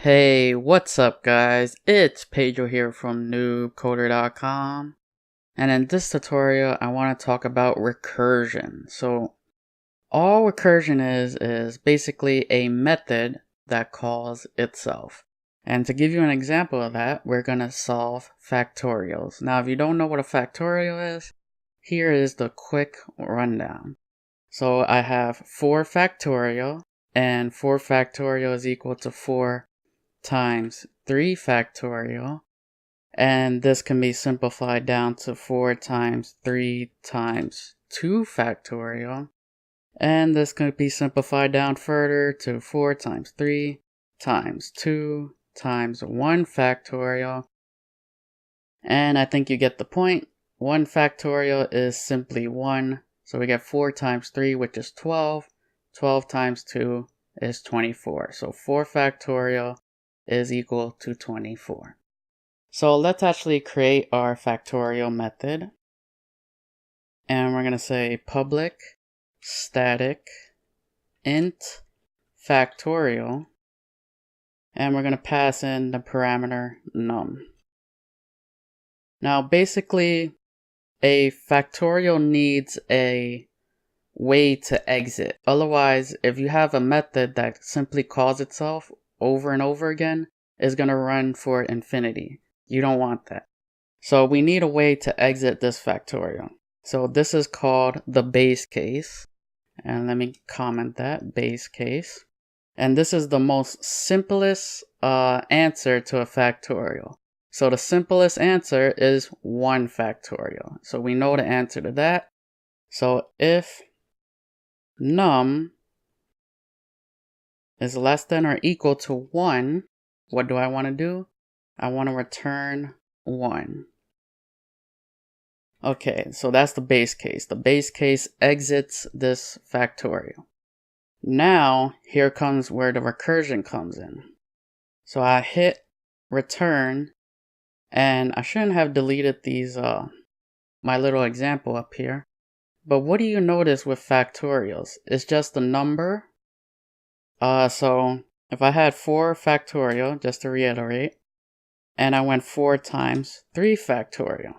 Hey, what's up guys? It's Pedro here from NoobCoder.com, and in this tutorial I want to talk about recursion. So all recursion is basically a method that calls itself. And to give you an example of that, we're going to solve factorials. Now if you don't know what a factorial is, here is the quick rundown. So I have 4 factorial, and 4 factorial is equal to 4 times 3 factorial, and this can be simplified down to 4 times 3 times 2 factorial, and this can be simplified down further to 4 times 3 times 2 times 1 factorial, and I think you get the point. 1 factorial is simply 1, so we get 4 times 3, which is 12. 12 times 2 is 24, so 4 factorial is equal to 24. So let's actually create our factorial method. And we're going to say public static int factorial. And we're going to pass in the parameter num. Now basically a factorial needs a way to exit. Otherwise, if you have a method that simply calls itself over and over again, is going to run for infinity. You don't want that. So we need a way to exit this factorial. So this is called the base case. And let me comment that, base case. And this is the most simplest answer to a factorial. So the simplest answer is 1 factorial. So we know the answer to that. So if num is less than or equal to 1, what do I want to do? I want to return 1. Okay, so that's the base case. The base case exits this factorial. Now, here comes where the recursion comes in. So I hit return, and I shouldn't have deleted these, my little example up here. But what do you notice with factorials? It's just the number. So if I had 4 factorial, just to reiterate, and I went 4 times 3 factorial,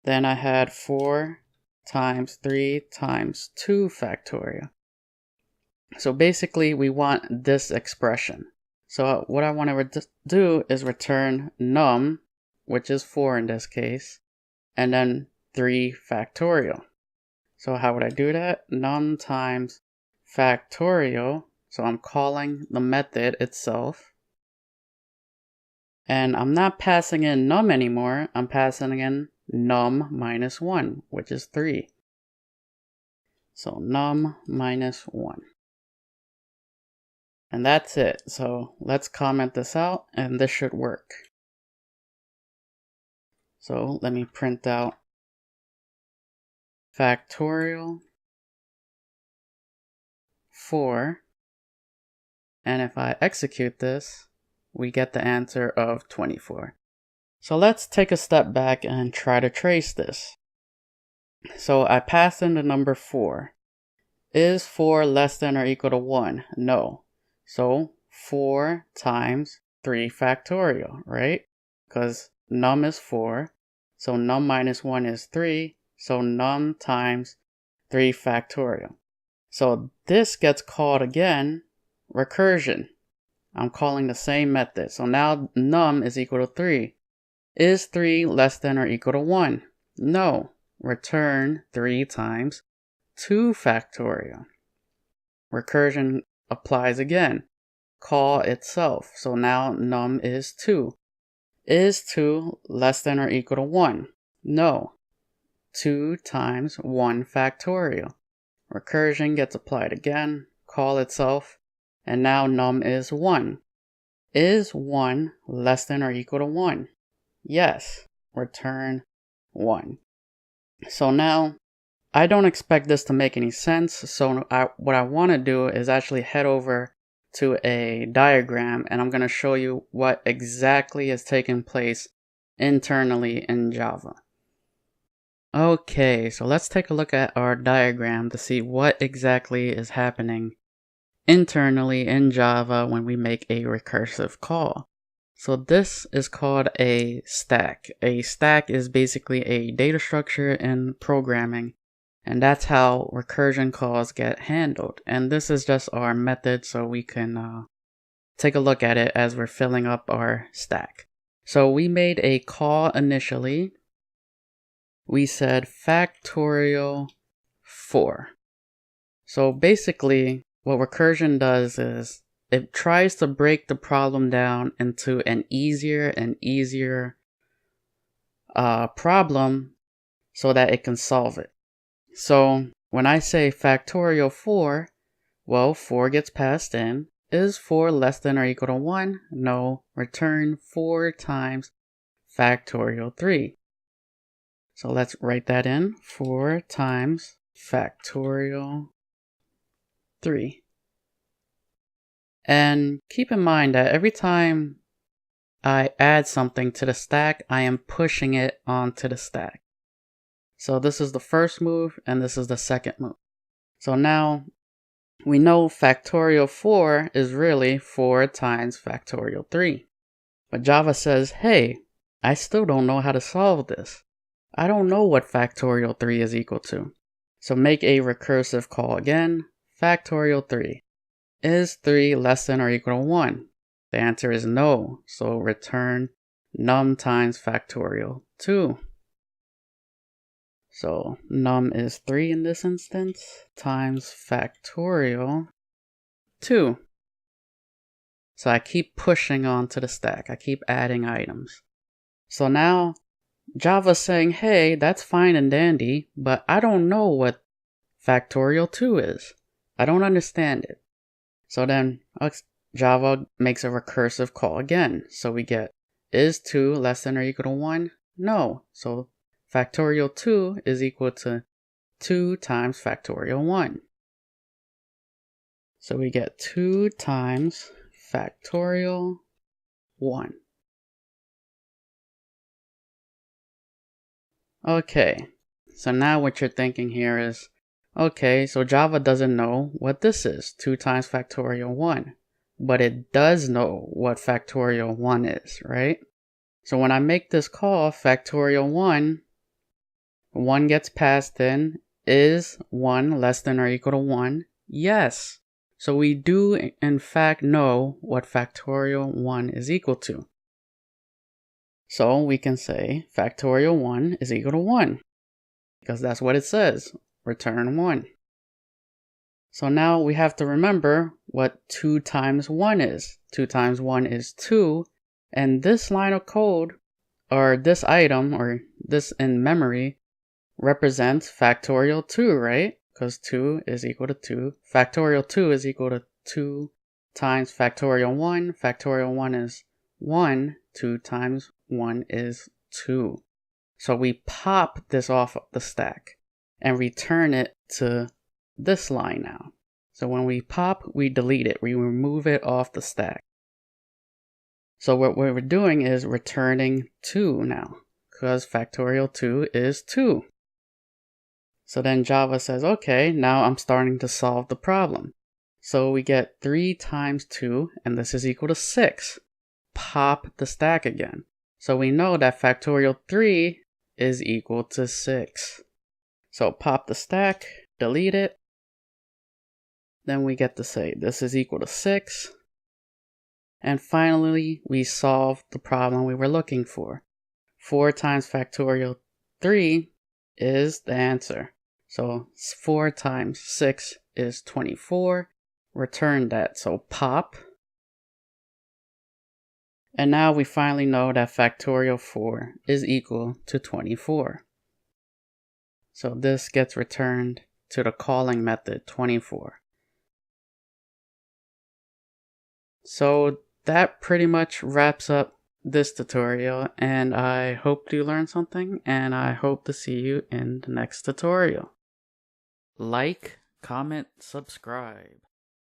then I had 4 times 3 times 2 factorial. So basically we want this expression. So what I want to do is return num, which is 4 in this case, and then 3 factorial. So how would I do that? Num times factorial. So I'm calling the method itself. And I'm not passing in num anymore. I'm passing in num minus 1, which is 3. So num minus 1. And that's it. So let's comment this out, and this should work. So let me print out factorial 4. And if I execute this, we get the answer of 24. So let's take a step back and try to trace this. So I passed in the number 4. Is 4 less than or equal to 1? No. So 4 times 3 factorial, right? Because num is 4. So num minus 1 is 3. So num times 3 factorial. So this gets called again recursion. I'm calling the same method. So now num is equal to 3. Is 3 less than or equal to 1? No. Return 3 times 2 factorial. Recursion applies again. Call itself. So now num is 2. Is 2 less than or equal to 1? No. 2 times 1 factorial. Recursion gets applied again. Call itself. And now num is 1. Is 1 less than or equal to 1? Yes. Return 1. So now, I don't expect this to make any sense. So what I want to do is actually head over to a diagram, and I'm going to show you what exactly is taking place internally in Java. Okay, so let's take a look at our diagram to see what exactly is happening internally in Java when we make a recursive call. So this is called a stack. A stack is basically a data structure in programming, and that's how recursion calls get handled. And this is just our method, so we can take a look at it as we're filling up our stack. So we made a call initially. We said factorial 4. So basically what recursion does is it tries to break the problem down into an easier and easier problem so that it can solve it. So when I say factorial 4, well, 4 gets passed in. Is 4 less than or equal to 1? No. Return 4 times factorial 3. So let's write that in. 4 times factorial 3. And keep in mind that every time I add something to the stack, I am pushing it onto the stack. So this is the first move and this is the second move. So now we know factorial 4 is really 4 times factorial 3. But Java says, hey, I still don't know how to solve this. I don't know what factorial 3 is equal to. So make a recursive call again. Factorial 3. Is 3 less than or equal to 1? The answer is no. So return num times factorial 2. So num is 3 in this instance times factorial 2. So I keep pushing onto the stack. I keep adding items. So now Java's saying, hey, that's fine and dandy, but I don't know what factorial 2 is. I don't understand it. So then Java makes a recursive call again. So we get, is 2 less than or equal to 1? No. So factorial 2 is equal to 2 times factorial 1. So we get 2 times factorial 1. Okay, so now what you're thinking here is, okay, so Java doesn't know what this is, 2 times factorial 1. But it does know what factorial 1 is, right? So when I make this call, factorial 1, 1 gets passed in. Is 1 less than or equal to 1? Yes. So we do in fact know what factorial 1 is equal to. So we can say factorial 1 is equal to 1. Because that's what it says. Return 1. So now we have to remember what 2 times 1 is. 2 times 1 is 2. And this line of code, or this item, or this in memory, represents factorial 2, right? Because 2 is equal to 2. Factorial 2 is equal to 2 times factorial 1. Factorial 1 is 1. 2 times 1 is 2. So we pop this off of the stack and return it to this line now. So when we pop, we delete it. We remove it off the stack. So what we're doing is returning 2 now, because factorial 2 is 2. So then Java says, okay, now I'm starting to solve the problem. So we get 3 times 2, and this is equal to 6. Pop the stack again. So we know that factorial 3 is equal to 6. So pop the stack, delete it. Then we get to say this is equal to 6. And finally, we solved the problem we were looking for. 4 times factorial 3 is the answer. So 4 times 6 is 24. Return that. So pop. And now we finally know that factorial 4 is equal to 24. So this gets returned to the calling method 24. So that pretty much wraps up this tutorial, and I hope you learned something, and I hope to see you in the next tutorial. Like, comment, subscribe.